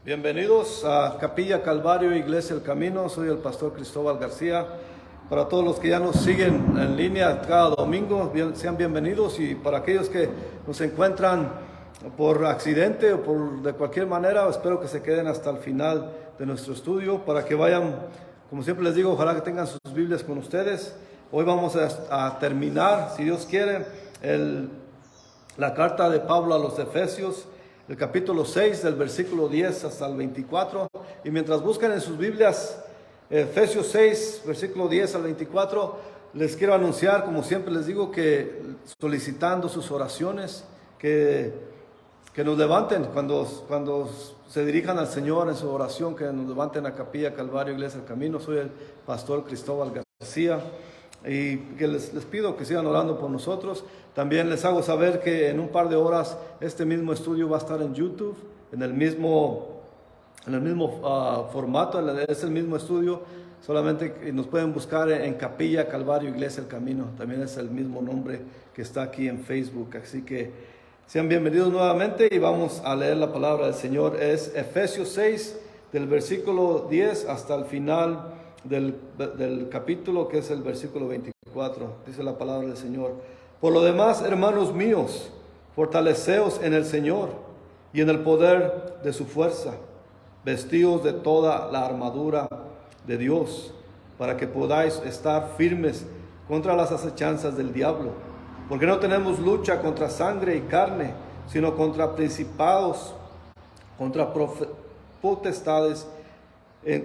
Bienvenidos a Capilla Calvario, Iglesia El Camino. Soy el pastor Cristóbal García. Para todos los que ya nos siguen en línea cada domingo, sean bienvenidos. Y para aquellos que nos encuentran por accidente o de cualquier manera, espero que se queden hasta el final de nuestro estudio para que vayan, como siempre les digo, ojalá que tengan sus Biblias con ustedes. Hoy vamos a terminar, si Dios quiere, la carta de Pablo a los Efesios, el capítulo 6, del versículo 10 hasta el 24. Y mientras buscan en sus Biblias Efesios 6, versículo 10 al 24, les quiero anunciar, como siempre les digo, que solicitando sus oraciones, que nos levanten cuando se dirijan al Señor en su oración, que nos levanten a Capilla Calvario, Iglesia del Camino. Soy el pastor Cristóbal García y que les pido que sigan orando por nosotros. También les hago saber que en un par de horas este mismo estudio va a estar en YouTube, en el mismo formato, es el mismo estudio, solamente nos pueden buscar en Capilla Calvario, Iglesia del Camino. También es el mismo nombre que está aquí en Facebook, así que sean bienvenidos nuevamente y vamos a leer la palabra del Señor. Es Efesios 6, del versículo 10 hasta el final del capítulo, que es el versículo 24. Dice la palabra del Señor: por lo demás, hermanos míos, fortaleceos en el Señor y en el poder de su fuerza, vestidos de toda la armadura de Dios, para que podáis estar firmes contra las acechanzas del diablo. Porque no tenemos lucha contra sangre y carne, sino contra principados, contra potestades,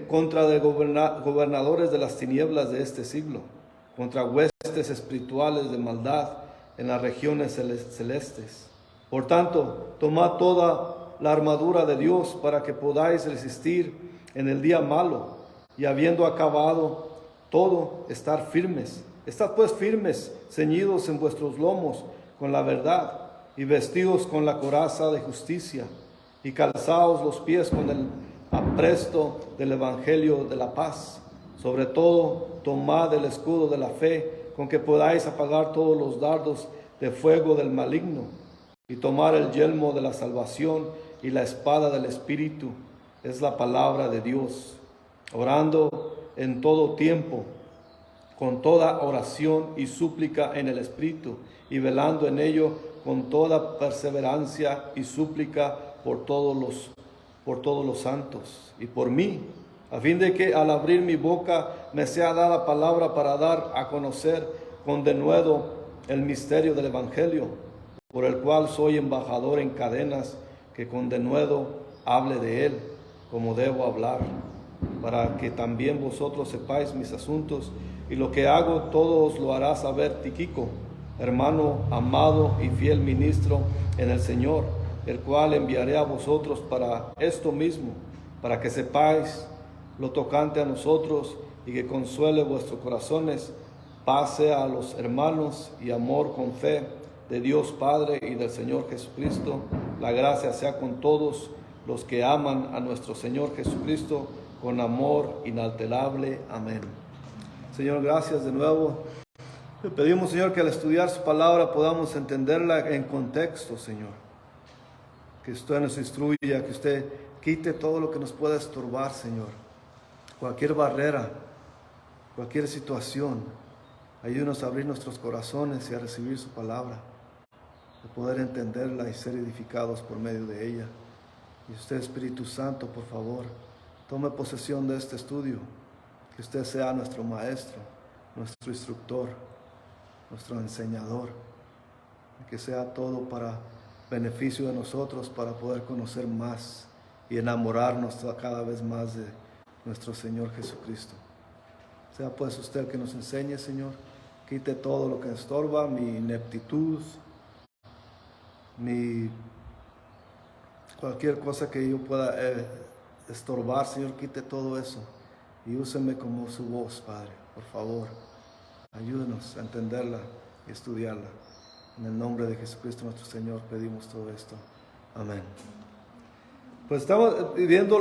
contra de gobernadores de las tinieblas de este siglo, contra huestes espirituales de maldad en las regiones celestes. Por tanto, tomad toda la armadura de Dios para que podáis resistir en el día malo, y habiendo acabado todo, estar firmes. Estad pues firmes, ceñidos en vuestros lomos con la verdad, y vestidos con la coraza de justicia, y calzaos los pies con el apresto del evangelio de la paz. Sobre todo, tomad el escudo de la fe, con que podáis apagar todos los dardos de fuego del maligno, y tomar el yelmo de la salvación y la espada del Espíritu, es la palabra de Dios, orando en todo tiempo, con toda oración y súplica en el Espíritu, y velando en ello con toda perseverancia y súplica por todos los santos y por mí, a fin de que al abrir mi boca me sea dada palabra para dar a conocer con denuedo el misterio del Evangelio, por el cual soy embajador en cadenas, que con denuedo hable de él como debo hablar, para que también vosotros sepáis mis asuntos, y lo que hago todo os lo hará saber Tíquico, hermano amado y fiel ministro en el Señor, el cual enviaré a vosotros para esto mismo, para que sepáis lo tocante a nosotros, y que consuele vuestros corazones. Paz sea a los hermanos y amor con fe de Dios Padre y del Señor Jesucristo. La gracia sea con todos los que aman a nuestro Señor Jesucristo con amor inalterable. Amén. Señor, gracias de nuevo. Le pedimos, Señor, que al estudiar su palabra podamos entenderla en contexto, Señor. Que usted nos instruya, que usted quite todo lo que nos pueda estorbar, Señor. Cualquier barrera, cualquier situación. Ayúdanos a abrir nuestros corazones y a recibir su palabra, de poder entenderla y ser edificados por medio de ella. Y usted, Espíritu Santo, por favor, tome posesión de este estudio. Que usted sea nuestro maestro, nuestro instructor, nuestro enseñador. Que sea todo para beneficio de nosotros, para poder conocer más y enamorarnos cada vez más de nuestro Señor Jesucristo. Sea pues usted el que nos enseñe, Señor. Quite todo lo que estorba, mi ineptitud, cualquier cosa que yo pueda estorbar, Señor, quite todo eso. Y úseme como su voz, Padre, por favor. Ayúdenos a entenderla y estudiarla. En el nombre de Jesucristo nuestro Señor pedimos todo esto. Amén. Pues estamos viendo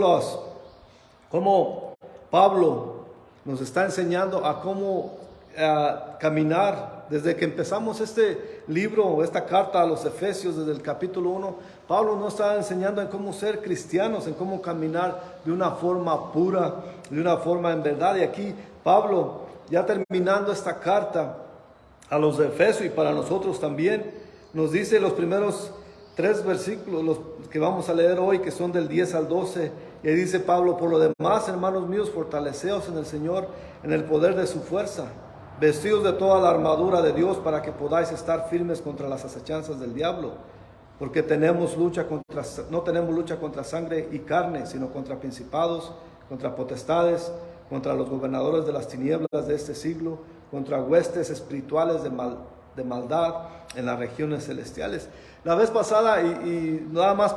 cómo Pablo nos está enseñando a cómo caminar. Desde que empezamos este libro o esta carta a los Efesios, desde el capítulo 1, Pablo nos está enseñando en cómo ser cristianos, en cómo caminar de una forma pura, de una forma en verdad. Y aquí Pablo, ya terminando esta carta a los Efesios y para nosotros también, nos dice los primeros 3 versículos, los que vamos a leer hoy, que son del 10 al 12, y dice Pablo: por lo demás, hermanos míos, fortaleceos en el Señor, en el poder de su fuerza, vestidos de toda la armadura de Dios, para que podáis estar firmes contra las acechanzas del diablo, porque no tenemos lucha contra sangre y carne, sino contra principados, contra potestades, contra los gobernadores de las tinieblas de este siglo, contra huestes espirituales de maldad en las regiones celestiales. La vez pasada, y nada más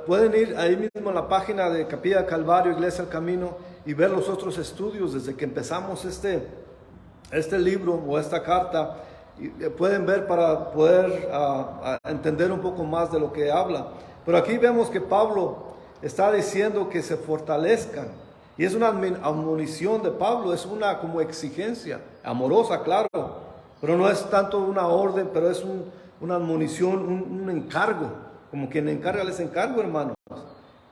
pueden ir ahí mismo en la página de Capilla Calvario, Iglesia del Camino, y ver los otros estudios desde que empezamos este libro o esta carta. Y pueden ver para poder entender un poco más de lo que habla. Pero aquí vemos que Pablo está diciendo que se fortalezcan. Y es una admonición de Pablo, es una como exigencia, amorosa, claro, pero no es tanto una orden, pero es una admonición, un encargo, como quien encarga, les encargo, hermanos,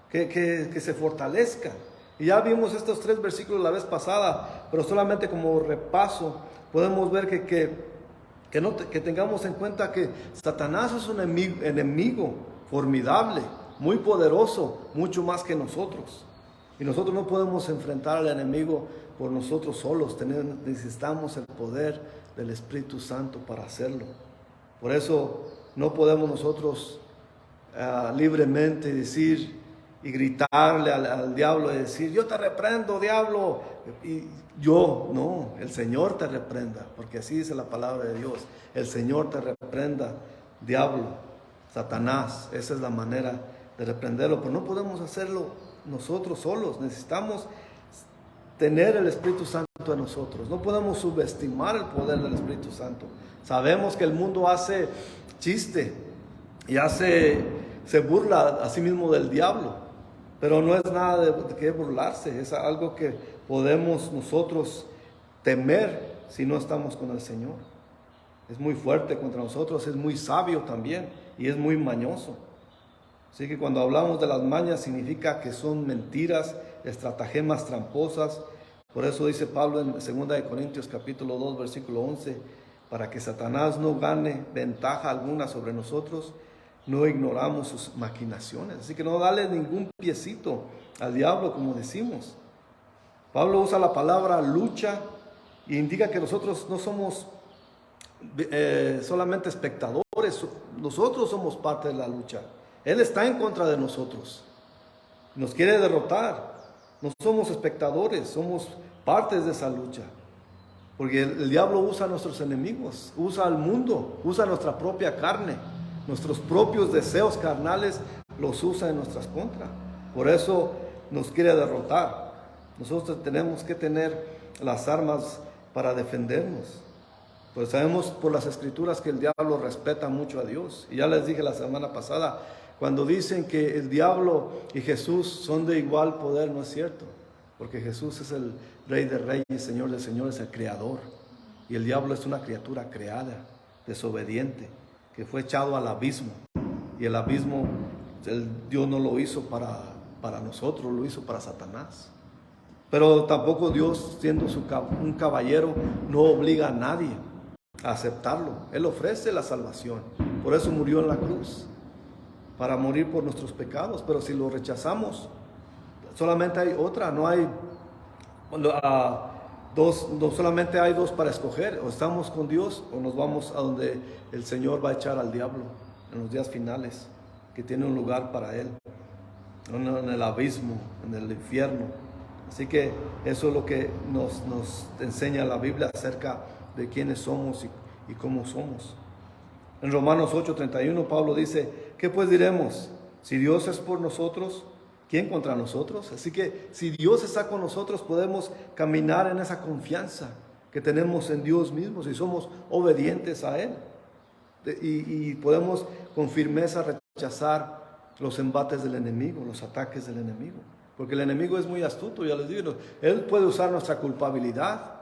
que se fortalezcan. Y ya vimos estos 3 versículos la vez pasada, pero solamente como repaso, podemos ver que tengamos en cuenta que Satanás es un enemigo formidable, muy poderoso, mucho más que nosotros. Y nosotros no podemos enfrentar al enemigo por nosotros solos, necesitamos el poder del Espíritu Santo para hacerlo. Por eso no podemos nosotros libremente decir y gritarle al diablo y decir: yo te reprendo, diablo. Y no, el Señor te reprenda, porque así dice la palabra de Dios: el Señor te reprenda, diablo, Satanás. Esa es la manera de reprenderlo, pero no podemos hacerlo nosotros solos. Necesitamos tener el Espíritu Santo en nosotros. No podemos subestimar el poder del Espíritu Santo. Sabemos que el mundo hace chiste y se burla a sí mismo del diablo, pero no es nada de qué burlarse. Es algo que podemos nosotros temer si no estamos con el Señor. Es muy fuerte contra nosotros, es muy sabio también y es muy mañoso. Así que cuando hablamos de las mañas, significa que son mentiras, estratagemas tramposas. Por eso dice Pablo en 2 Corintios capítulo 2, versículo 11, para que Satanás no gane ventaja alguna sobre nosotros, no ignoramos sus maquinaciones. Así que no dale ningún piecito al diablo, como decimos. Pablo usa la palabra lucha y indica que nosotros no somos solamente espectadores, nosotros somos parte de la lucha. Él está en contra de nosotros, nos quiere derrotar. No somos espectadores, somos partes de esa lucha. Porque el diablo usa a nuestros enemigos, usa al mundo, usa nuestra propia carne, nuestros propios deseos carnales los usa en nuestras contras. Por eso nos quiere derrotar. Nosotros tenemos que tener las armas para defendernos. Pues sabemos por las escrituras que el diablo respeta mucho a Dios. Y ya les dije la semana pasada, cuando dicen que el diablo y Jesús son de igual poder, no es cierto. Porque Jesús es el Rey de Reyes, Señor de Señores, el Creador. Y el diablo es una criatura creada, desobediente, que fue echado al abismo. Y el abismo, Dios no lo hizo para nosotros, lo hizo para Satanás. Pero tampoco Dios, siendo un caballero, no obliga a nadie a aceptarlo. Él ofrece la salvación. Por eso murió en la cruz, para morir por nuestros pecados. Pero si lo rechazamos, solamente hay otra, no hay dos, no solamente hay dos para escoger: o estamos con Dios o nos vamos a donde el Señor va a echar al diablo en los días finales, que tiene un lugar para él, en el abismo, en el infierno. Así que eso es lo que nos enseña la Biblia acerca de quiénes somos y cómo somos. En Romanos 8:31 Pablo dice: ¿qué pues diremos? Si Dios es por nosotros, ¿quién contra nosotros? Así que si Dios está con nosotros, podemos caminar en esa confianza que tenemos en Dios mismo, si somos obedientes a Él. Y podemos con firmeza rechazar los embates del enemigo, los ataques del enemigo. Porque el enemigo es muy astuto, ya les digo. Él puede usar nuestra culpabilidad,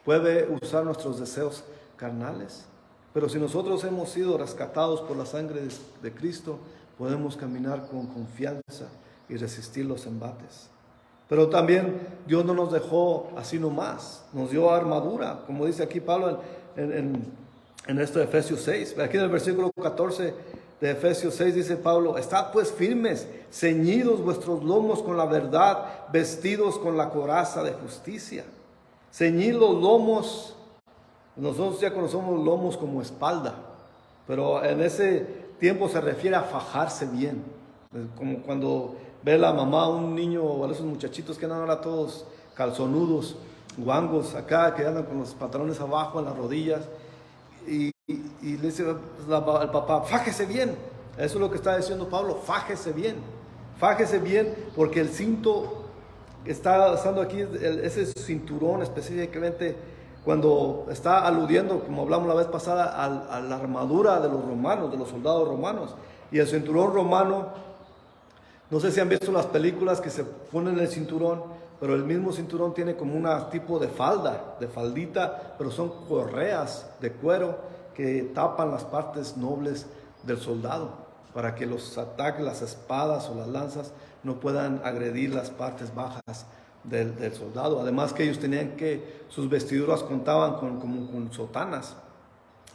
puede usar nuestros deseos carnales. Pero si nosotros hemos sido rescatados por la sangre de Cristo, podemos caminar con confianza y resistir los embates. Pero también Dios no nos dejó así nomás, nos dio armadura, como dice aquí Pablo en esto de Efesios 6. Aquí en el versículo 14 de Efesios 6 dice Pablo: estad pues firmes, ceñidos vuestros lomos con la verdad, vestidos con la coraza de justicia. Ceñid los lomos, nosotros ya conocemos lomos como espalda, pero en ese tiempo se refiere a fajarse bien, como cuando ve la mamá a un niño o a esos muchachitos que andan ahora todos calzonudos, guangos acá, que andan con los pantalones abajo en las rodillas, y le dice el papá: fájese bien. Eso es lo que está diciendo Pablo: fájese bien, porque el cinto está usando aquí, ese cinturón específicamente, cuando está aludiendo, como hablamos la vez pasada, a la armadura de los romanos, de los soldados romanos. Y el cinturón romano, no sé si han visto las películas que se ponen el cinturón, pero el mismo cinturón tiene como un tipo de falda, de faldita, pero son correas de cuero que tapan las partes nobles del soldado, para que los ataques, las espadas o las lanzas no puedan agredir las partes bajas del soldado. Además que ellos tenían sus vestiduras contaban con sotanas.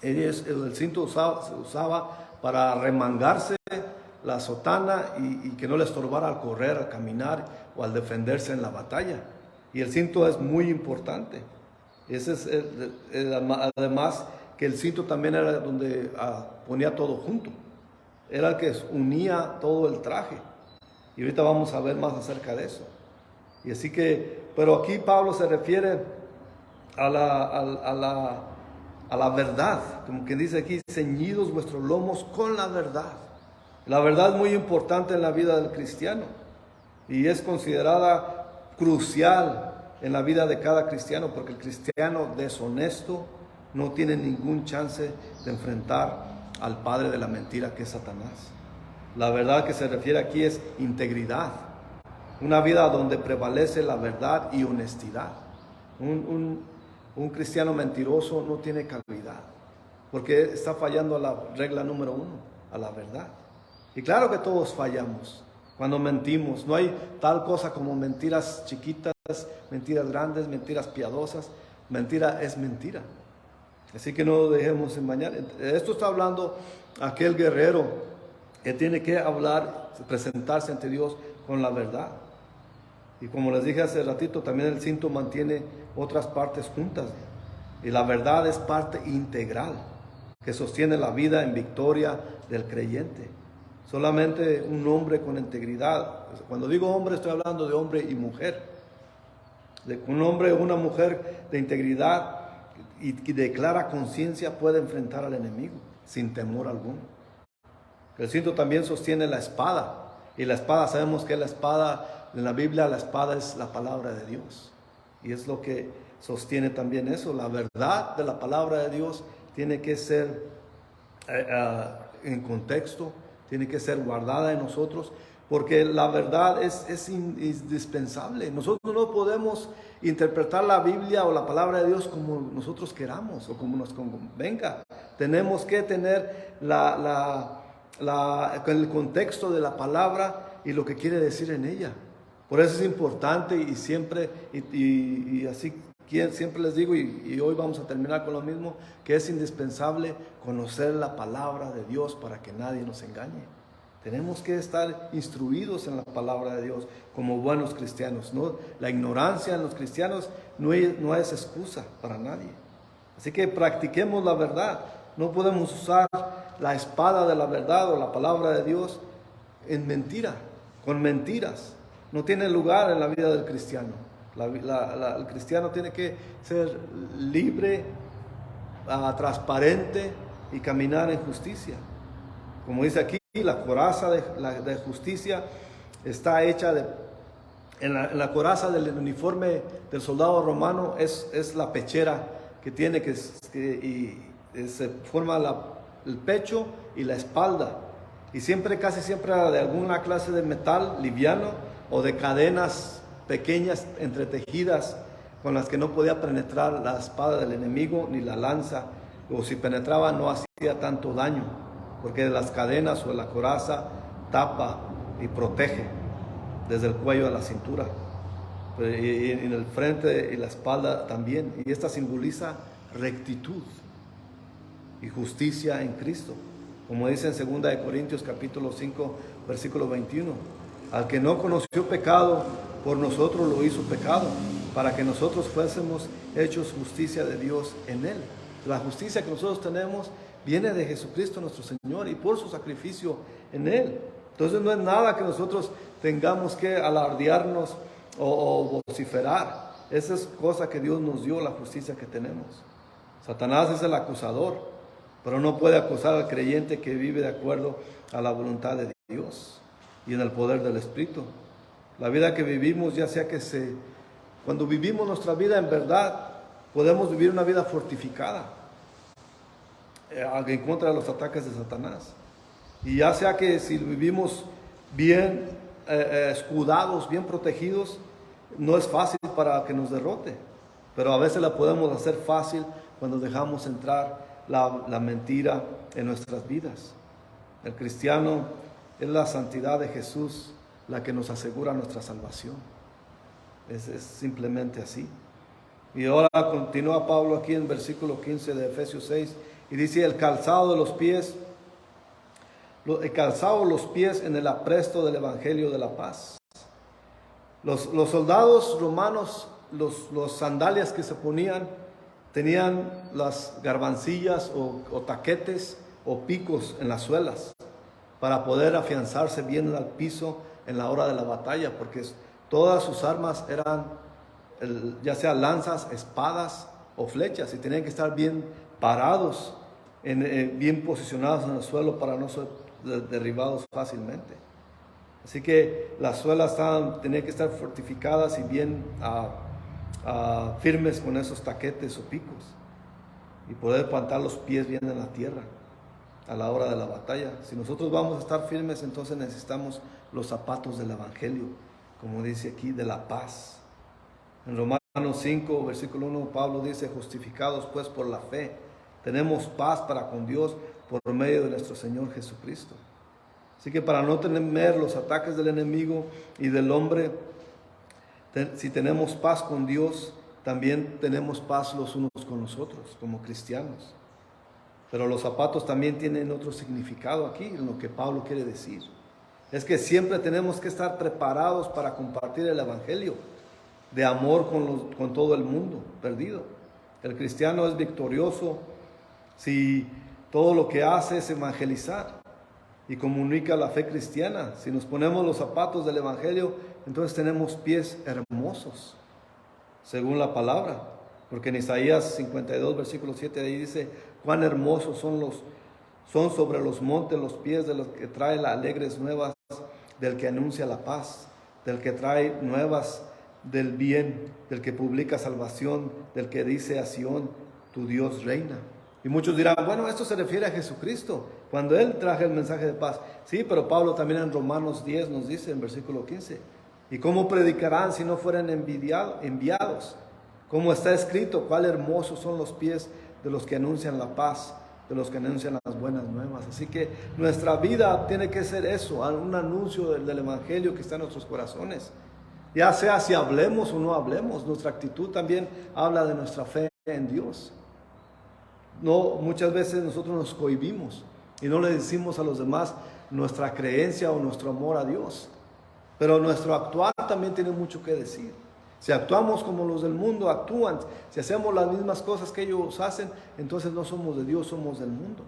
El cinto se usaba para remangarse la sotana y que no le estorbara al correr, al caminar o al defenderse en la batalla. Y el cinto es muy importante. Ese es además que el cinto también era donde ponía todo junto. Era el que unía todo el traje. Y ahorita vamos a ver más acerca de eso. Y así que, pero aquí Pablo se refiere a la verdad, como que dice aquí: ceñidos vuestros lomos con la verdad. La verdad es muy importante en la vida del cristiano y es considerada crucial en la vida de cada cristiano, porque el cristiano deshonesto no tiene ningún chance de enfrentar al padre de la mentira, que es Satanás. La verdad que se refiere aquí es integridad, una vida donde prevalece la verdad y honestidad. Un cristiano mentiroso no tiene calidad, porque está fallando a la regla número 1, a la verdad. Y claro que todos fallamos cuando mentimos. No hay tal cosa como mentiras chiquitas, mentiras grandes, mentiras piadosas. Mentira es mentira. Así que no dejemos engañar. Esto está hablando aquel guerrero que tiene que hablar, presentarse ante Dios con la verdad. Y como les dije hace ratito, también el cinto mantiene otras partes juntas. Y la verdad es parte integral que sostiene la vida en victoria del creyente. Solamente un hombre con integridad. Cuando digo hombre, estoy hablando de hombre y mujer. Un hombre o una mujer de integridad y de clara conciencia puede enfrentar al enemigo sin temor alguno. El cinto también sostiene la espada. Y la espada, sabemos que la espada, en la Biblia la espada es la palabra de Dios. Y es lo que sostiene también eso. La verdad de la palabra de Dios tiene que ser en contexto, tiene que ser guardada en nosotros, porque la verdad es indispensable. Nosotros no podemos interpretar la Biblia o la palabra de Dios como nosotros queramos o como nos convenga. Tenemos que tener el contexto de la palabra y lo que quiere decir en ella. Por eso es importante y siempre, y así siempre les digo, y hoy vamos a terminar con lo mismo, que es indispensable conocer la palabra de Dios para que nadie nos engañe. Tenemos que estar instruidos en la palabra de Dios como buenos cristianos, ¿no? La ignorancia en los cristianos no es excusa para nadie. Así que practiquemos la verdad. No podemos usar la espada de la verdad o la palabra de Dios en mentira, con mentiras. No tiene lugar en la vida del cristiano. El cristiano tiene que ser libre, transparente y caminar en justicia. Como dice aquí, la coraza de justicia está hecha en la coraza del uniforme del soldado romano es la pechera que tiene y se forma el pecho y la espalda. Y casi siempre era de alguna clase de metal liviano o de cadenas pequeñas entretejidas con las que no podía penetrar la espada del enemigo ni la lanza, o si penetraba no hacía tanto daño, porque las cadenas o la coraza tapa y protege desde el cuello a la cintura, y en el frente y la espalda también, y esta simboliza rectitud y justicia en Cristo, como dice en 2 Corintios capítulo 5 versículo 21, al que no conoció pecado, por nosotros lo hizo pecado, para que nosotros fuésemos hechos justicia de Dios en él. La justicia que nosotros tenemos viene de Jesucristo nuestro Señor y por su sacrificio en él. Entonces no es nada que nosotros tengamos que alardearnos o vociferar. Esa es cosa que Dios nos dio, la justicia que tenemos. Satanás es el acusador, pero no puede acusar al creyente que vive de acuerdo a la voluntad de Dios y en el poder del Espíritu. La vida que vivimos, ya sea que cuando vivimos nuestra vida en verdad, podemos vivir una vida fortificada en contra de los ataques de Satanás. Y ya sea que si vivimos bien escudados, bien protegidos, no es fácil para que nos derrote, pero a veces la podemos hacer fácil cuando dejamos entrar la mentira en nuestras vidas. El cristiano es la santidad de Jesús la que nos asegura nuestra salvación. Es simplemente así. Y ahora continúa Pablo aquí en versículo 15 de Efesios 6 y dice: el calzado de los pies en el apresto del evangelio de la paz. Los soldados romanos, los sandalias que se ponían, tenían las garbancillas o taquetes o picos en las suelas para poder afianzarse bien al piso en la hora de la batalla, porque todas sus armas eran ya sea lanzas, espadas o flechas, y tenían que estar bien parados, bien posicionados en el suelo para no ser derribados fácilmente. Así que las suelas tenían que estar fortificadas y bien firmes con esos taquetes o picos, y poder plantar los pies bien en la tierra a la hora de la batalla. Si nosotros vamos a estar firmes, entonces necesitamos los zapatos del evangelio, como dice aquí, de la paz. En Romanos 5 versículo 1 Pablo dice: justificados pues por la fe, tenemos paz para con Dios por medio de nuestro Señor Jesucristo. Así que para no temer los ataques del enemigo y del hombre, si tenemos paz con Dios, también tenemos paz los unos con los otros como cristianos. Pero los zapatos también tienen otro significado aquí, en lo que Pablo quiere decir. Es que siempre tenemos que estar preparados para compartir el evangelio de amor con todo el mundo perdido. El cristiano es victorioso si todo lo que hace es evangelizar y comunica la fe cristiana. Si nos ponemos los zapatos del evangelio, entonces tenemos pies hermosos, según la palabra. Porque en Isaías 52, versículo 7, ahí dice: cuán hermosos son sobre los montes los pies de los que trae las alegres nuevas, del que anuncia la paz, del que trae nuevas del bien, del que publica salvación, del que dice a Sión: tu Dios reina. Y muchos dirán: bueno, esto se refiere a Jesucristo, cuando Él traje el mensaje de paz. Sí, pero Pablo también en Romanos 10 nos dice en versículo 15: ¿y cómo predicarán si no fueran enviados? Como está escrito: cuál hermosos son los pies de los que anuncian la paz, de los que anuncian las buenas nuevas. Así que nuestra vida tiene que ser eso, un anuncio del evangelio que está en nuestros corazones. Ya sea si hablemos o no hablemos, nuestra actitud también habla de nuestra fe en Dios. No, muchas veces nosotros nos cohibimos y no le decimos a los demás nuestra creencia o nuestro amor a Dios. Pero nuestro actuar también tiene mucho que decir. Si actuamos como los del mundo actúan, si hacemos las mismas cosas que ellos hacen, entonces no somos de Dios, somos del mundo.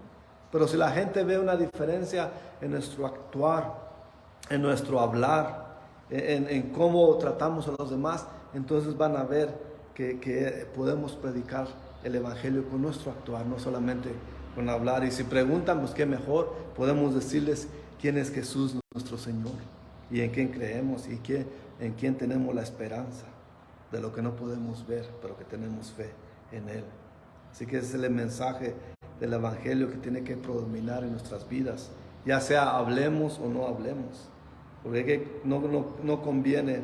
Pero si la gente ve una diferencia en nuestro actuar, en nuestro hablar, en cómo tratamos a los demás, entonces van a ver que podemos predicar el evangelio con nuestro actuar, no solamente con hablar. Y si preguntan, pues qué mejor, podemos decirles quién es Jesús nuestro Señor y en quién creemos y en quién tenemos la esperanza de lo que no podemos ver, pero que tenemos fe en Él. Así que ese es el mensaje del evangelio que tiene que predominar en nuestras vidas, ya sea hablemos o no hablemos, porque no conviene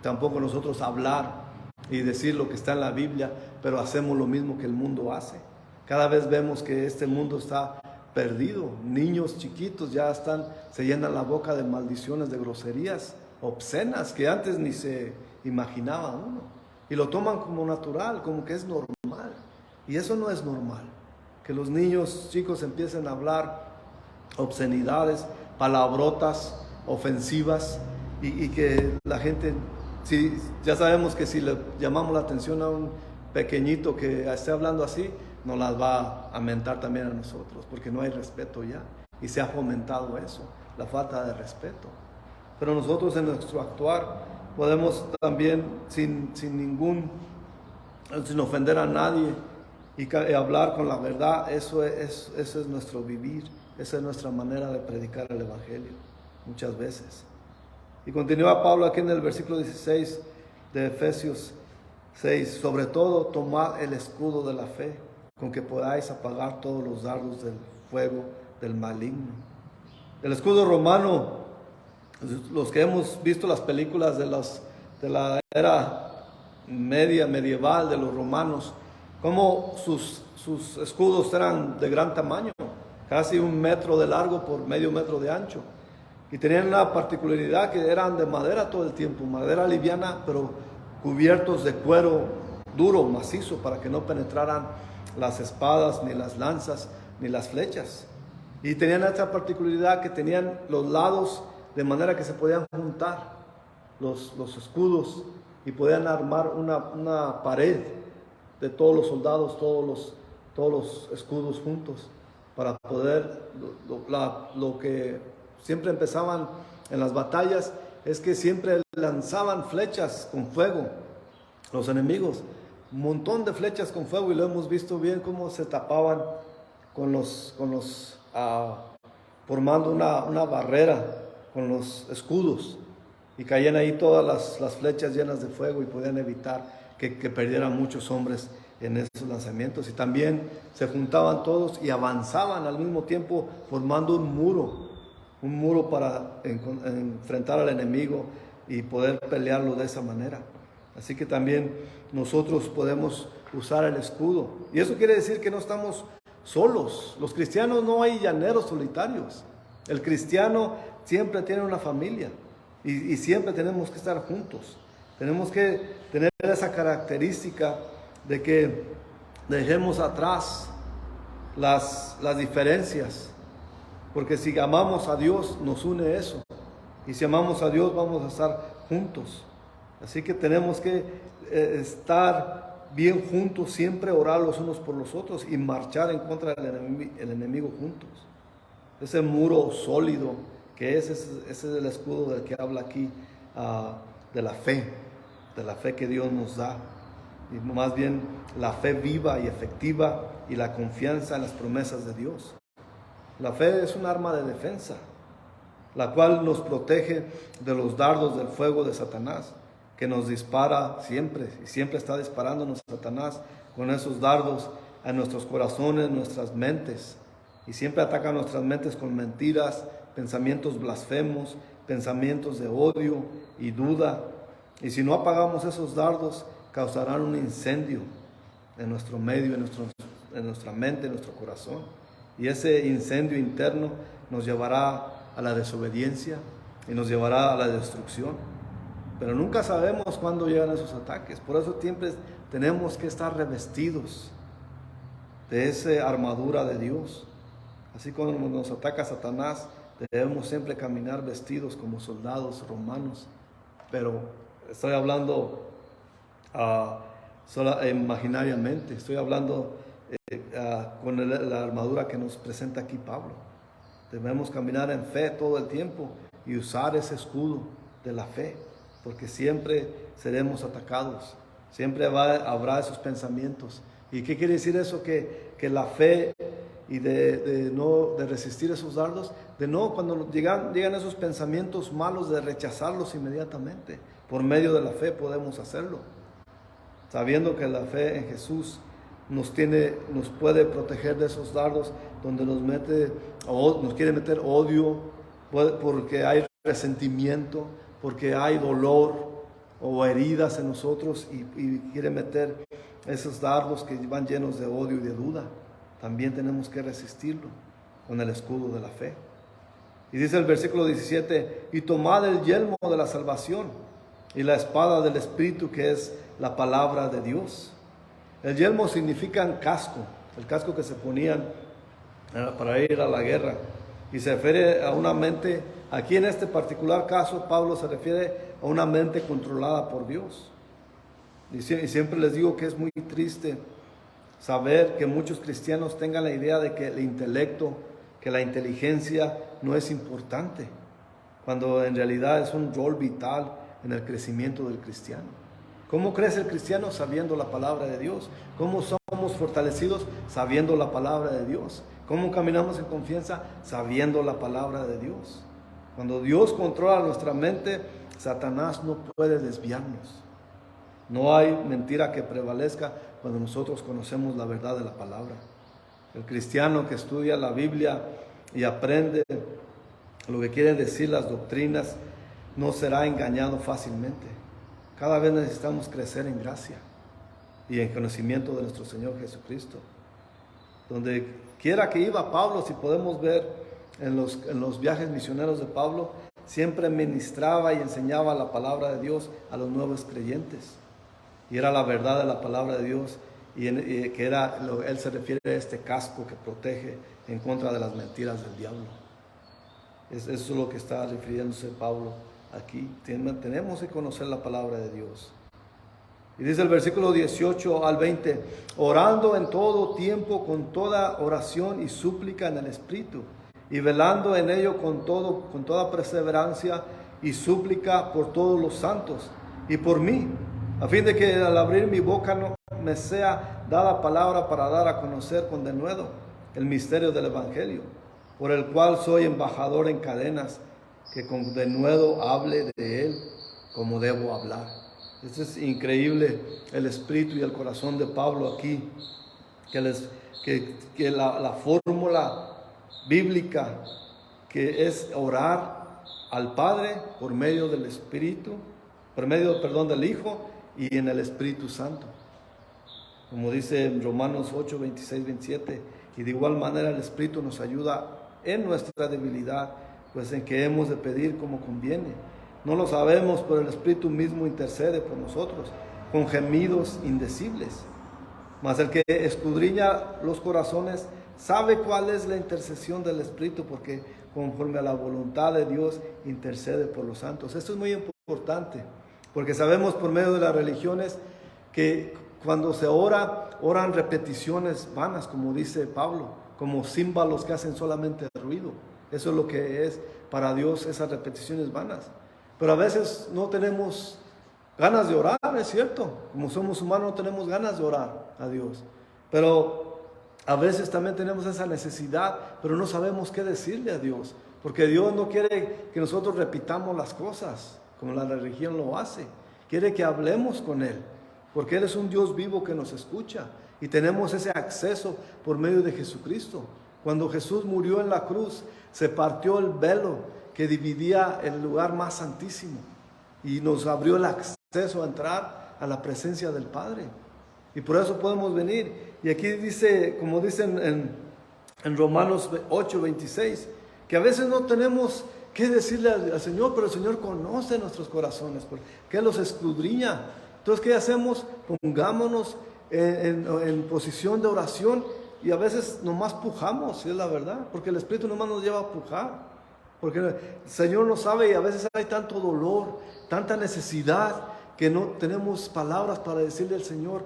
tampoco nosotros hablar y decir lo que está en la Biblia, pero hacemos lo mismo que el mundo hace. Cada vez vemos que este mundo está perdido. Niños chiquitos ya se llenan la boca de maldiciones, de groserías obscenas que antes ni se imaginaba uno. Y lo toman como natural, como que es normal. Y eso no es normal. Que los niños chicos empiecen a hablar obscenidades, palabrotas ofensivas, y que la gente, ya sabemos que si le llamamos la atención a un pequeñito que esté hablando así, nos las va a mentar también a nosotros, porque no hay respeto ya, y se ha fomentado eso, la falta de respeto. Pero nosotros en nuestro actuar podemos también, sin ofender a nadie, y hablar con la verdad. Eso es nuestro vivir, esa es nuestra manera de predicar el Evangelio, muchas veces. Y continúa Pablo aquí en el versículo 16 de Efesios 6, sobre todo tomad el escudo de la fe, con que podáis apagar todos los dardos del fuego del maligno. El escudo romano, los que hemos visto las películas de la era medieval de los romanos, como sus escudos eran de gran tamaño, casi 1 metro de largo por medio metro de ancho, y tenían una particularidad que eran de madera todo el tiempo, madera liviana, pero cubiertos de cuero duro, macizo, para que no penetraran las espadas, ni las lanzas, ni las flechas. Y tenían esta particularidad que tenían los lados de manera que se podían juntar los escudos y podían armar una pared de todos los soldados, todos los escudos juntos, para poder, lo que siempre empezaban en las batallas es que siempre lanzaban flechas con fuego, los enemigos, un montón de flechas con fuego, y lo hemos visto bien cómo se tapaban formando una barrera con los escudos, y caían ahí todas las flechas llenas de fuego, y podían evitar que perdieran muchos hombres en esos lanzamientos. Y también se juntaban todos y avanzaban al mismo tiempo, formando un muro para enfrentar al enemigo y poder pelearlo de esa manera. Así que también nosotros podemos usar el escudo, y eso quiere decir que no estamos solos. Los cristianos no hay llaneros solitarios. El cristiano siempre tiene una familia, y siempre tenemos que estar juntos. Tenemos que tener esa característica de que dejemos atrás las diferencias, porque si amamos a Dios nos une eso, y si amamos a Dios vamos a estar juntos. Así que tenemos que estar bien juntos, siempre orar los unos por los otros y marchar en contra del enemigo juntos. Ese muro sólido que ese es el escudo del que habla aquí, de la fe que Dios nos da, y más bien la fe viva y efectiva, y la confianza en las promesas de Dios. La fe es un arma de defensa, la cual nos protege de los dardos del fuego de Satanás, que nos dispara siempre, y siempre está disparándonos Satanás con esos dardos a nuestros corazones, nuestras mentes, y siempre ataca nuestras mentes con mentiras, pensamientos blasfemos, pensamientos de odio y duda. Y si no apagamos esos dardos, causarán un incendio en nuestro medio, en nuestra mente, en nuestro corazón. Y ese incendio interno nos llevará a la desobediencia y nos llevará a la destrucción. Pero nunca sabemos cuándo llegan esos ataques. Por eso siempre tenemos que estar revestidos de esa armadura de Dios. Así cuando nos ataca Satanás, debemos siempre caminar vestidos como soldados romanos. Pero estoy hablando imaginariamente, estoy hablando con la armadura que nos presenta aquí Pablo. Debemos caminar en fe todo el tiempo y usar ese escudo de la fe, porque siempre seremos atacados, siempre habrá esos pensamientos. ¿Y qué quiere decir eso? Que la fe, y de resistir esos dardos, cuando llegan esos pensamientos malos, de rechazarlos inmediatamente. Por medio de la fe podemos hacerlo, sabiendo que la fe en Jesús nos puede proteger de esos dardos donde nos quiere meter odio, porque hay resentimiento, porque hay dolor, o heridas en nosotros y quiere meter esos dardos que van llenos de odio y de duda. También tenemos que resistirlo con el escudo de la fe. Y dice el versículo 17, y tomad el yelmo de la salvación y la espada del Espíritu, que es la palabra de Dios. El yelmo significa casco, el casco que se ponían para ir a la guerra. Y se refiere a una mente, aquí en este particular caso, Pablo se refiere a una mente controlada por Dios. Y siempre les digo que es muy triste saber que muchos cristianos tengan la idea de que el intelecto, que la inteligencia no es importante, cuando en realidad es un rol vital en el crecimiento del cristiano. ¿Cómo crece el cristiano? Sabiendo la palabra de Dios. ¿Cómo somos fortalecidos? Sabiendo la palabra de Dios. ¿Cómo caminamos en confianza? Sabiendo la palabra de Dios. Cuando Dios controla nuestra mente, Satanás no puede desviarnos. No hay mentira que prevalezca cuando nosotros conocemos la verdad de la palabra. El cristiano que estudia la Biblia y aprende lo que quieren decir las doctrinas, no será engañado fácilmente. Cada vez necesitamos crecer en gracia y en conocimiento de nuestro Señor Jesucristo. Donde quiera que iba Pablo, si podemos ver en los viajes misioneros de Pablo, siempre ministraba y enseñaba la palabra de Dios a los nuevos creyentes. Y era la verdad de la palabra de Dios, él se refiere a este casco que protege en contra de las mentiras del diablo. Eso es lo que está refiriéndose Pablo aquí. Tenemos que conocer la palabra de Dios. Y dice el versículo 18 al 20, orando en todo tiempo con toda oración y súplica en el Espíritu, y velando en ello con toda perseverancia y súplica por todos los santos y por mí, a fin de que al abrir mi boca no me sea dada palabra para dar a conocer con denuedo el misterio del Evangelio, por el cual soy embajador en cadenas, que con denuedo hable de él como debo hablar. Esto es increíble, el espíritu y el corazón de Pablo aquí, que la fórmula bíblica, que es orar al Padre por medio del Espíritu, del Hijo y en el Espíritu Santo. Como dice en Romanos 8, 26, 27, y de igual manera el Espíritu nos ayuda en nuestra debilidad, pues en que hemos de pedir como conviene. No lo sabemos, pero el Espíritu mismo intercede por nosotros con gemidos indecibles. Mas el que escudriña los corazones sabe cuál es la intercesión del Espíritu, porque conforme a la voluntad de Dios intercede por los santos. Esto es muy importante, porque sabemos por medio de las religiones que cuando se oran repeticiones vanas, como dice Pablo, como címbalos que hacen solamente ruido. Eso es lo que es para Dios, esas repeticiones vanas. Pero a veces no tenemos ganas de orar, es cierto. Como somos humanos no tenemos ganas de orar a Dios. Pero a veces también tenemos esa necesidad, pero no sabemos qué decirle a Dios. Porque Dios no quiere que nosotros repitamos las cosas como la religión lo hace. Quiere que hablemos con Él, porque Él es un Dios vivo que nos escucha. Y tenemos ese acceso por medio de Jesucristo. Cuando Jesús murió en la cruz, se partió el velo que dividía el lugar más santísimo y nos abrió el acceso a entrar a la presencia del Padre. Y por eso podemos venir. Y aquí dice, como dicen en Romanos 8, 26, que a veces no tenemos que decirle al Señor, pero el Señor conoce nuestros corazones, porque Él los escudriña. Entonces, ¿qué hacemos? Pongámonos en posición de oración, y a veces nomás pujamos, si es la verdad, porque el Espíritu nomás nos lleva a pujar. Porque el Señor no sabe, y a veces hay tanto dolor, tanta necesidad, que no tenemos palabras para decirle al Señor,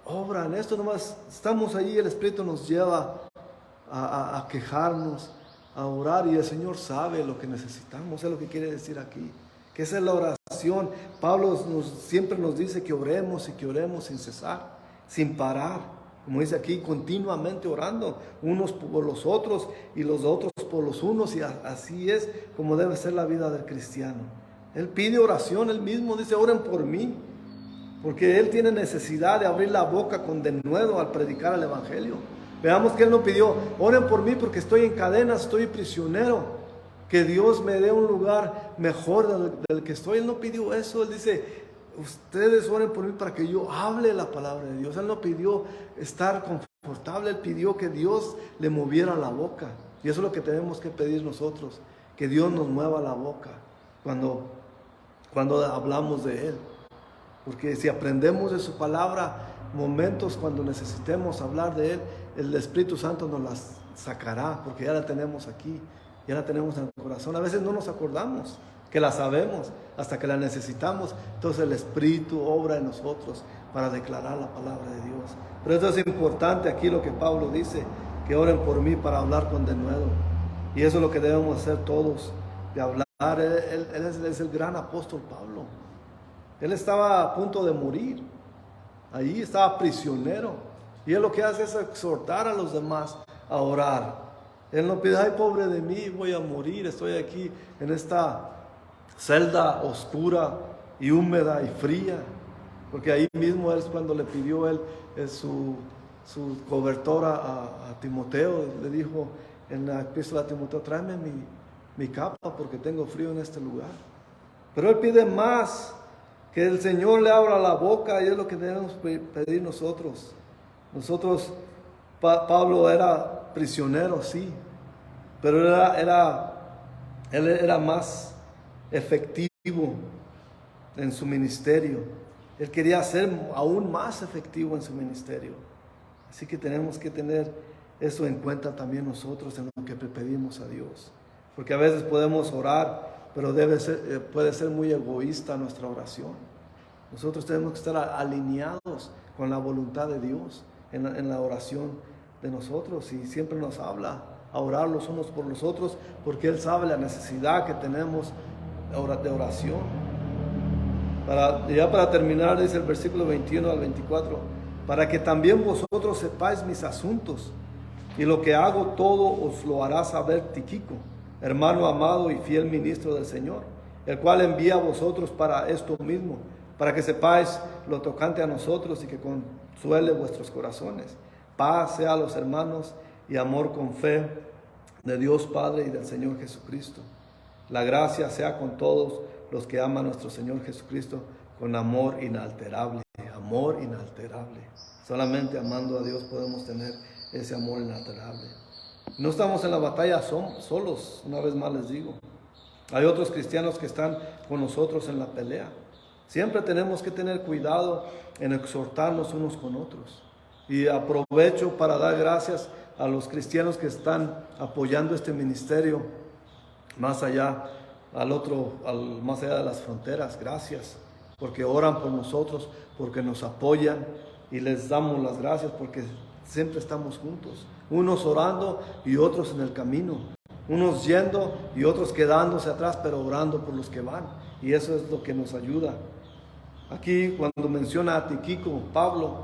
obra en esto. Nomás estamos ahí, el Espíritu nos lleva a quejarnos, a orar, y el Señor sabe lo que necesitamos. Es lo que quiere decir aquí, que esa es la oración. Pablo siempre nos dice que oremos y que oremos sin cesar, sin parar. Como dice aquí, continuamente orando, unos por los otros y los otros por los unos, y así es como debe ser la vida del cristiano. Él pide oración, él mismo dice, oren por mí, porque él tiene necesidad de abrir la boca con denuedo al predicar el Evangelio. Veamos que él no pidió, oren por mí porque estoy en cadenas, estoy prisionero, que Dios me dé un lugar mejor del que estoy. Él no pidió eso, él dice, ustedes oren por mí para que yo hable la palabra de Dios. Él no pidió estar confortable, Él pidió que Dios le moviera la boca. Y eso es lo que tenemos que pedir nosotros, que Dios nos mueva la boca cuando hablamos de Él. Porque si aprendemos de su palabra, momentos cuando necesitemos hablar de Él, el Espíritu Santo nos las sacará, porque ya la tenemos aquí, ya la tenemos en el corazón. A veces no nos acordamos que la sabemos hasta que la necesitamos. Entonces el Espíritu obra en nosotros para declarar la palabra de Dios. Pero esto es importante aquí lo que Pablo dice, que oren por mí para hablar con denuedo. Y eso es lo que debemos hacer todos, de hablar. Él es el gran apóstol Pablo. Él estaba a punto de morir. Allí estaba prisionero. Y él lo que hace es exhortar a los demás a orar. Él no pide, ay, pobre de mí, voy a morir, estoy aquí en esta celda oscura y húmeda y fría. Porque ahí mismo es cuando le pidió él su cobertor a Timoteo. Le dijo en la epístola a Timoteo, tráeme mi capa porque tengo frío en este lugar. Pero él pide más, que el Señor le abra la boca, y es lo que debemos pedir nosotros. Pablo era prisionero, sí, pero él era más efectivo en su ministerio. Él quería ser aún más efectivo en su ministerio. Así que tenemos que tener eso en cuenta también nosotros en lo que pedimos a Dios. Porque a veces podemos orar, pero puede ser muy egoísta nuestra oración. Nosotros tenemos que estar alineados con la voluntad de Dios en la oración de nosotros, y siempre nos habla a orar los unos por los otros, porque Él sabe la necesidad que tenemos de oración. Para terminar, dice el versículo 21 al 24, para que también vosotros sepáis mis asuntos, y lo que hago todo os lo hará saber Tíquico, hermano amado y fiel ministro del Señor, el cual envía a vosotros para esto mismo, para que sepáis lo tocante a nosotros y que consuele vuestros corazones. Paz sea a los hermanos y amor con fe de Dios Padre y del Señor Jesucristo. La gracia sea con todos los que aman a nuestro Señor Jesucristo con amor inalterable. Amor inalterable. Solamente amando a Dios podemos tener ese amor inalterable. No estamos en la batalla solos, una vez más les digo. Hay otros cristianos que están con nosotros en la pelea. Siempre tenemos que tener cuidado en exhortarnos unos con otros. Y aprovecho para dar gracias a los cristianos que están apoyando este ministerio más allá, más allá de las fronteras. Gracias, porque oran por nosotros, porque nos apoyan, y les damos las gracias porque siempre estamos juntos. Unos orando y otros en el camino. Unos yendo y otros quedándose atrás, pero orando por los que van. Y eso es lo que nos ayuda. Aquí cuando menciona a Tíquico, Pablo,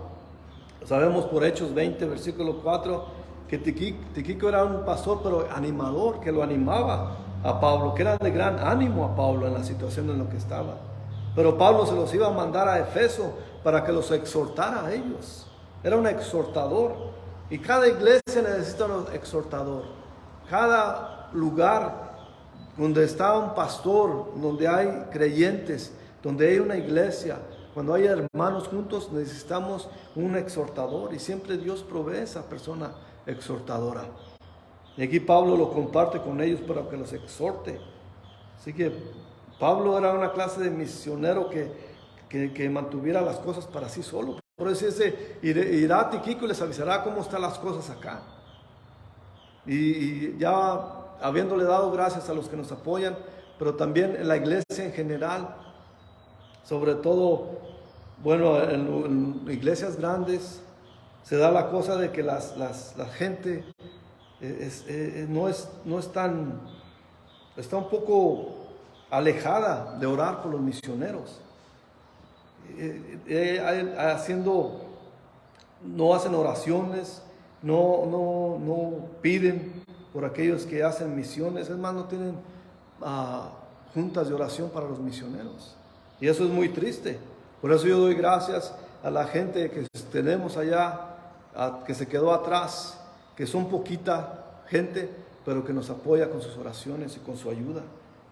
sabemos por Hechos 20, versículo 4, que Tíquico era un pastor, pero animador, que lo animaba a Pablo, que era de gran ánimo a Pablo en la situación en la que estaba. Pero Pablo se los iba a mandar a Efeso para que los exhortara a ellos. Era un exhortador, y cada iglesia necesita un exhortador. Cada lugar donde está un pastor, donde hay creyentes, donde hay una iglesia, cuando hay hermanos juntos, necesitamos un exhortador, y siempre Dios provee esa persona exhortadora. Y aquí Pablo lo comparte con ellos para que los exhorte. Así que Pablo era una clase de misionero que mantuviera las cosas para sí solo. Por eso irá a Tíquico y les avisará cómo están las cosas acá. Y ya habiéndole dado gracias a los que nos apoyan, pero también en la iglesia en general, sobre todo, bueno, en iglesias grandes, se da la cosa de que la gente no es tan, está un poco alejada de orar por los misioneros. No hacen oraciones, no piden por aquellos que hacen misiones. Es más, no tienen juntas de oración para los misioneros. Y eso es muy triste. Por eso yo doy gracias a la gente que tenemos allá, que se quedó atrás, que son poquita gente, pero que nos apoya con sus oraciones y con su ayuda.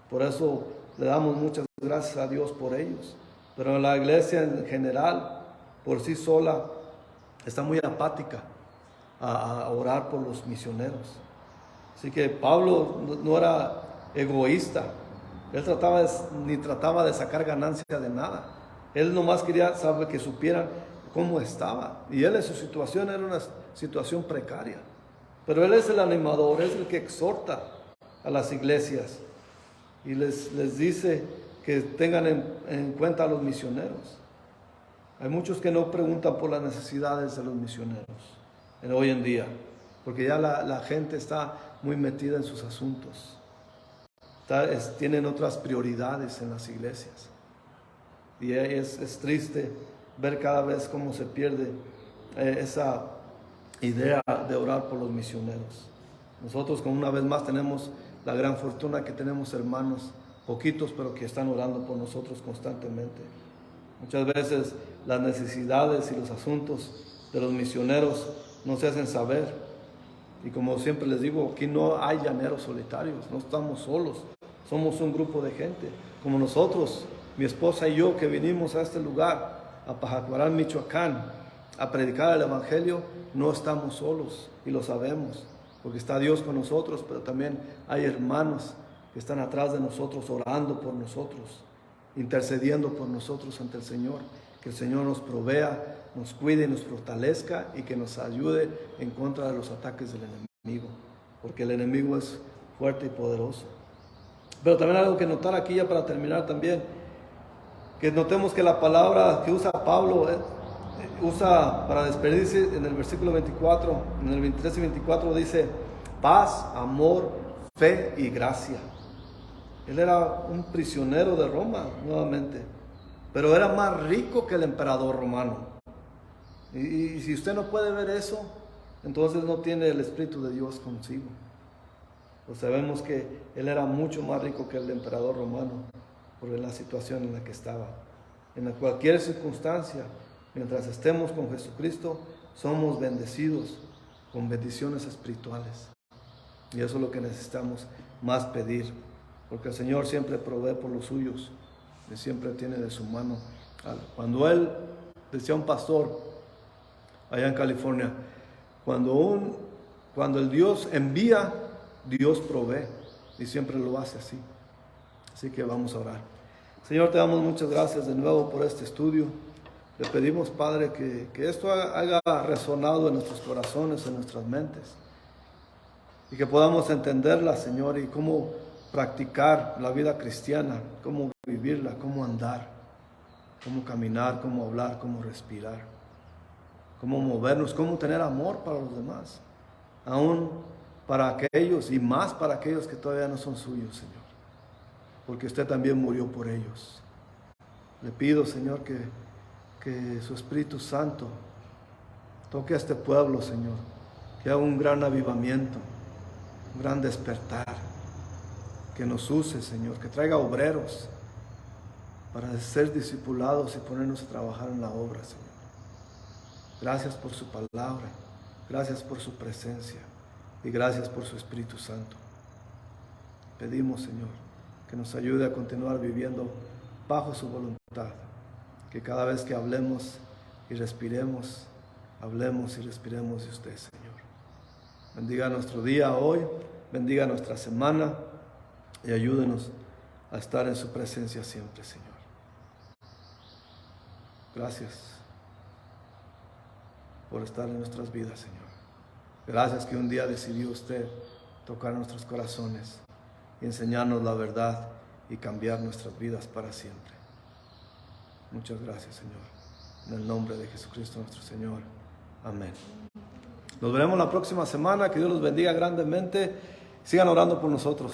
Por eso le damos muchas gracias a Dios por ellos. pero la iglesia en general, por sí sola, está muy apática a orar por los misioneros. Así que Pablo no era egoísta. Él ni trataba de sacar ganancia de nada. Él nomás quería saber que supieran cómo estaba. Y él en su situación era una situación precaria. Pero él es el animador, es el que exhorta a las iglesias y les dice que tengan en cuenta a los misioneros. Hay muchos que no preguntan por las necesidades de los misioneros hoy en día, porque ya la gente está muy metida en sus asuntos. Tienen otras prioridades en las iglesias. Y es triste ver cada vez cómo se pierde esa idea de orar por los misioneros. Nosotros, como una vez más, tenemos la gran fortuna que tenemos hermanos, poquitos, pero que están orando por nosotros constantemente. Muchas veces las necesidades y los asuntos de los misioneros no se hacen saber. Y como siempre les digo, aquí no hay llaneros solitarios, no estamos solos, somos un grupo de gente, como nosotros, mi esposa y yo, que vinimos a este lugar, a Pajacuarán, Michoacán, a predicar el Evangelio. No estamos solos y lo sabemos, porque está Dios con nosotros, pero también hay hermanos que están atrás de nosotros, orando por nosotros, intercediendo por nosotros ante el Señor. Que el Señor nos provea, nos cuide y nos fortalezca, y que nos ayude en contra de los ataques del enemigo, porque el enemigo es fuerte y poderoso. Pero también algo que notar aquí, ya para terminar también, que notemos que la palabra que usa Pablo usa para despedirse en el versículo 24, en el 23 y 24 dice paz, amor, fe y gracia. Él era un prisionero de Roma nuevamente, pero era más rico que el emperador romano. Y si usted no puede ver eso, entonces no tiene el Espíritu de Dios consigo. Pues sabemos que él era mucho más rico que el emperador romano por la situación en la que estaba. En cualquier circunstancia, mientras estemos con Jesucristo, somos bendecidos con bendiciones espirituales. Y eso es lo que necesitamos más pedir, porque el Señor siempre provee por los suyos y siempre tiene de su mano. Cuando él decía un pastor allá en California, cuando el Dios envía, Dios provee, y siempre lo hace así. Así que vamos a orar. Señor, te damos muchas gracias de nuevo por este estudio. Le pedimos, Padre, que esto haya resonado en nuestros corazones, en nuestras mentes, y que podamos entenderla, Señor, y cómo practicar la vida cristiana, cómo vivirla, cómo andar, cómo caminar, cómo hablar, cómo respirar, cómo movernos, cómo tener amor para los demás, aún para aquellos y más para aquellos que todavía no son suyos, Señor, porque usted también murió por ellos. Le pido, Señor, que su Espíritu Santo toque a este pueblo, Señor, que haga un gran avivamiento, un gran despertar, que nos use, Señor, que traiga obreros para ser discipulados y ponernos a trabajar en la obra, Señor. Gracias por su palabra, gracias por su presencia y gracias por su Espíritu Santo. Pedimos, Señor, que nos ayude a continuar viviendo bajo su voluntad, que cada vez que hablemos y respiremos, hablemos y respiremos de usted, Señor. Bendiga nuestro día hoy, bendiga nuestra semana y ayúdenos a estar en su presencia siempre, Señor. Gracias por estar en nuestras vidas, Señor. Gracias que un día decidió usted tocar nuestros corazones y enseñarnos la verdad y cambiar nuestras vidas para siempre. Muchas gracias, Señor. En el nombre de Jesucristo nuestro Señor. Amén. Nos veremos la próxima semana. Que Dios los bendiga grandemente. Sigan orando por nosotros.